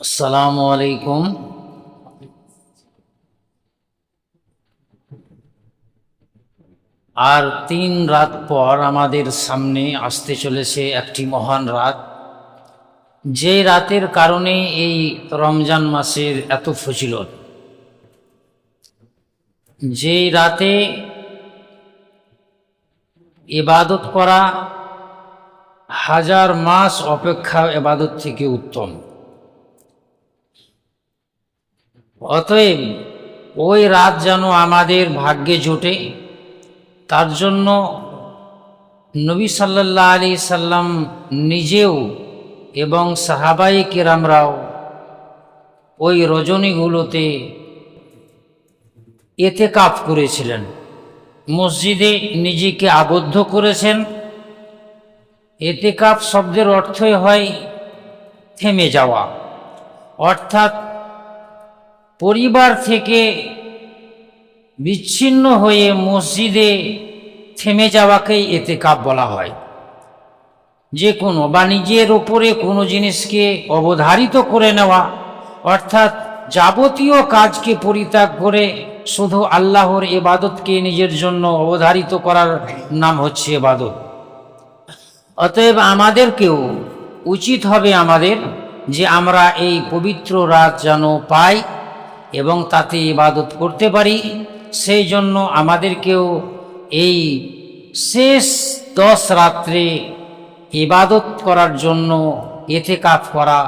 আসসালামু আলাইকুম। আর 3 রাত পর আমাদের সামনে আসতে চলেছে একটি মহান রাত, যে রাতের কারণে এই রমজান মাসের এত ফজিলত। যেই রাতে ইবাদত করা হাজার মাস অপেক্ষা ইবাদত থেকে উত্তম। অতএব ওই রাত যেন আমাদের ভাগ্যে জোটে, তার জন্য নবী সাল্লাল্লাহু আলাইহি সাল্লাম নিজেও এবং সাহাবায়ে কেরামরাও ওই রজনীগুলোতে ইতিকাফ করেছিলেন, মসজিদে নিজেকে আবদ্ধ করেছেন। ইতিকাফ শব্দের অর্থই হয় থেমে যাওয়া, অর্থাৎ পরিবার থেকে বিচ্ছিন্ন হয়ে মসজিদে থেমে যাওয়াকেই ইতিকাফ বলা হয়। যে কোনো বা নিজের ওপরে কোনো জিনিসকে অবধারিত করে নেওয়া, অর্থাৎ যাবতীয় কাজকে পরিত্যাগ করে শুধু আল্লাহর ইবাদতকে নিজের জন্য অবধারিত করার নাম হচ্ছে ইবাদত। অতএব আমাদেরকেও উচিত হবে আমাদের যে আমরা এই পবিত্র রাত যেন পাই এবং তাতে ইবাদত করতে পারি। সেই জন্য আমাদেরকেও এই শেষ 10 রাত্রে ইবাদত করার জন্য ইতিকাফ করা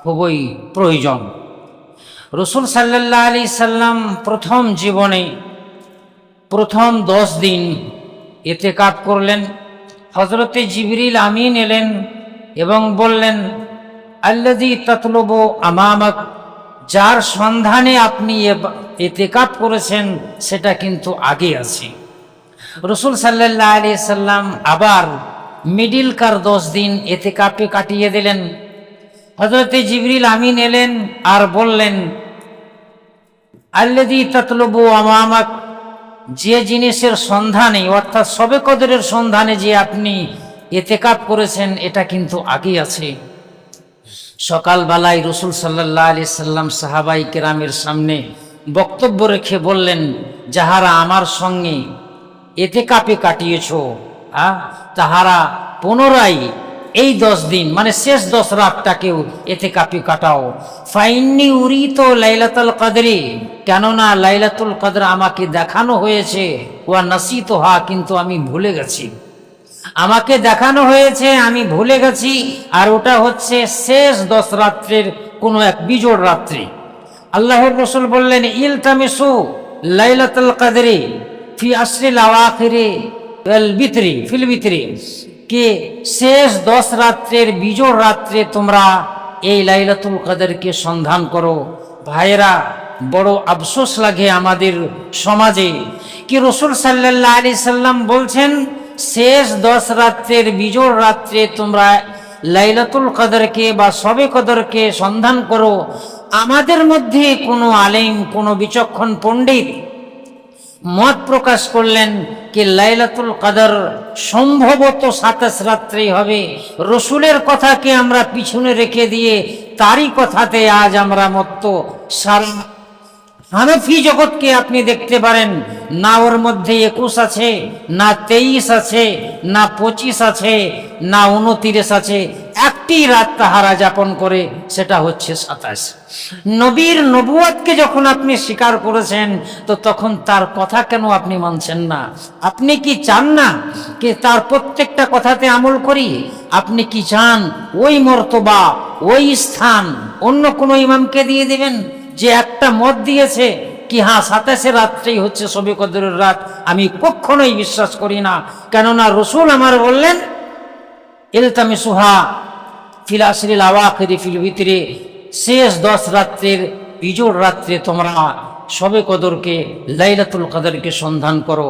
খুবই প্রয়োজন। রাসূল সাল্লাল্লাহু আলাইহি সাল্লাম প্রথম জীবনে প্রথম 10 দিন ইতিকাফ করলেন। হযরতে জিবরিল আমিন এলেন এবং বললেন, আল্লাযী তাতলুবু আমামাক, যার সন্ধানে আপনি ইতিকাফ করেছেন সেটা কিন্তু আগে আছে। রাসূল সাল্লাল্লাহু আলাইহি সাল্লাম আবার মিডিলকার 10 দিন ইতিকাফে কাটিয়ে দিলেন। হযরতে জিবরিল আমিন এলেন আর বললেন, আল্লাযী তাতলুবু আমামাক, যে জিনিসের সন্ধানে অর্থাৎ শবে কদরের সন্ধানে যে আপনি ইতিকাফ করেছেন এটা কিন্তু আগে আছে। সকালবেলায় রাসূল সাল্লাল্লাহু আলাইহি সাল্লাম সাহাবায়ে কেরামের সামনে বক্তব্য রেখে বললেন, যাহারা আমার সঙ্গে ইতিকাফে কাটিয়েছো তাহারা পুনরায় এই 10 দিন মানে শেষ 10 রাতটাকেও ইতিকাফে কাটাও। ফাইন্নি উরিতু লাইলাতুল কদরি, কেননা লাইলাতুল কদর আমাকে দেখানো হয়েছে, ওয়া নাসিতুহা, কিন্তু আমি ভুলে গেছি। আমাকে দেখানো হয়েছে, আমি ভুলে গেছি। আর ওটা হচ্ছে শেষ 10 রাত্রের কোনো এক বিজোড় রাত্রি। আল্লাহর রাসূল বললেন, ইলতামিসু লাইলাতুল কদরি ফি আশরিল আওয়াখিরি ওয়াল বিতরি ফিল বিতরি, কে শেষ 10 রাত্রের বিজোড় রাত্রে তোমরা এই লাইলাতুল কদরকে সন্ধান করো। ভাইরা, বড় আফসোস লাগে আমাদের সমাজে কি রাসূল সাল্লাল্লাহু আলাইহি সাল্লাম বলছেন শেষ 10 রাত্রের বিজোড় রাত্রে তোমরা লাইলাতুল কদরকে বা শবে কদরকে সন্ধান করো। আমাদের মধ্যে কোনো আলেম, কোনো বিচক্ষণ পণ্ডিত মত প্রকাশ করলেন কি লাইলাতুল কদর সম্ভবত 27 রাত্রেই হবে। রসুলের কথাকে আমরা পিছনে রেখে দিয়ে তারই কথাতে আজ আমরা মত্ত। সারা হানফি জগৎকে আপনি দেখতে পারেন, না ওর মধ্যে 21 আছে, না 23 আছে, না 25 আছে, না 29 আছে। একটি রাত তাহারা যাপন করে, সেটা হচ্ছে 27। নবীর নবুয়তকে যখন আপনি স্বীকার করেছেন তো তখন তার কথা কেন আপনি মানছেন না? আপনি কি চান না কি তার প্রত্যেকটা কথাতে আমল করি? আপনি কি চান ওই মর্তবা, ওই স্থান অন্য কোনো ইমামকে দিয়ে দিবেন যে একটা মত দিয়েছে কি হ্যাঁ 27 রাত্রেই হচ্ছে শবে কদরের রাত? আমি কখনোই বিশ্বাস করি না। কেননা রসুল আমার বললেন, ইলতামিসুহা ফিল আশরিল আওয়াখিরি ফিল বিতরি, শেষ 10 রাত্রের বিজোড় রাত্রে তোমরা শবে কদরকে, লাইলাতুল কদরকে সন্ধান করো।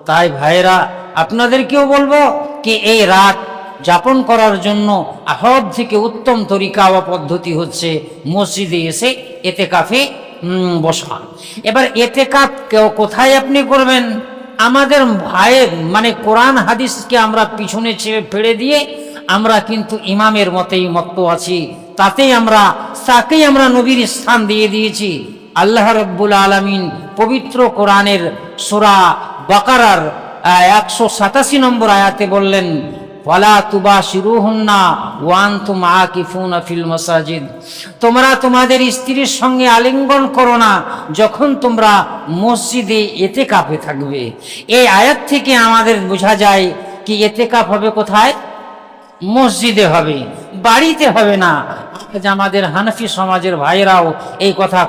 তাই ভাইরা, আপনাদেরকেও বলবো কি এই রাত যাপন করার জন্য সব থেকে উত্তম তরিকা বা পদ্ধতি হচ্ছে মসজিদে এসে ইতিকাফে বসা। এবার ইতিকাফ কোথায় আপনি করবেন? আমাদের ভাইয়ের মানে কোরআন হাদিসকে আমরা পিছনে ফেলে দিয়ে আমরা কিন্তু ইমামের মতেই মত্ত আছি। তাকেই আমরা নবীর স্থান দিয়ে দিয়েছি। আল্লাহ রাব্বুল আলামিন পবিত্র কোরআনের সূরা বাকারার 187 নম্বর আয়াতে বললেন, ওয়ালা তুবাশিরুহুন্না ওয়া আনতুম আকিফুনা ফিল মাসাজিদ, তোমরা তোমাদের স্ত্রীর সঙ্গে আলিঙ্গন করো না যখন তোমরা মসজিদে ইতিকাফে থাকবে। এই আয়াত থেকে আমাদের বোঝা যায় কি ইতিকাফ হবে কোথায়? মসজিদে হবে, বাড়িতে হবে না। আজ আমাদের হানাফি সমাজের ভাইরাও এই কথা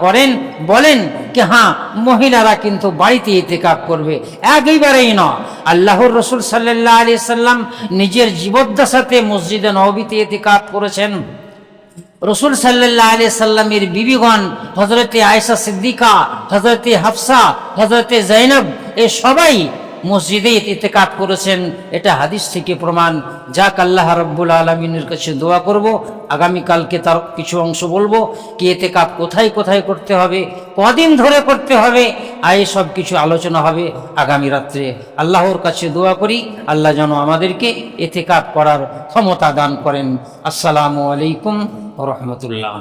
বলেন কি হ্যাঁ, মহিলারা কিন্তু বাড়িতে ইতিকাফ করবে, একেবারেই নয়। আল্লাহর রাসূল সাল্লাল্লাহু আলাইহি সাল্লাম নিজের জীবদ্দশাতে মসজিদে নববীতে ইতিকাফ করেছেন। রাসূল সাল্লাল্লাহু আলাইহি সাল্লামের বিবিগণ হযরতে আয়েশা সিদ্দিকা, হযরতে হাফসা, হযরতে যায়েনব, এ সবাই মসজিদে ইতিকাফ করেছেন। এটা হাদিস থেকে প্রমাণ। যাক, আল্লাহ রাব্বুল আলামিনের কাছে দোয়া করব, আগামীকালকে তার কিছু অংশ বলবো কি ইতিকাফ কোথায় কোথায় করতে হবে, কদিন ধরে করতে হবে, আর সব কিছু আলোচনা হবে আগামী রাত্রে। আল্লাহর কাছে দোয়া করি আল্লাহ যেন আমাদেরকে ইতিকাফ করার ক্ষমতা দান করেন। আসসালামু আলাইকুম ওয়া রাহমাতুল্লাহ।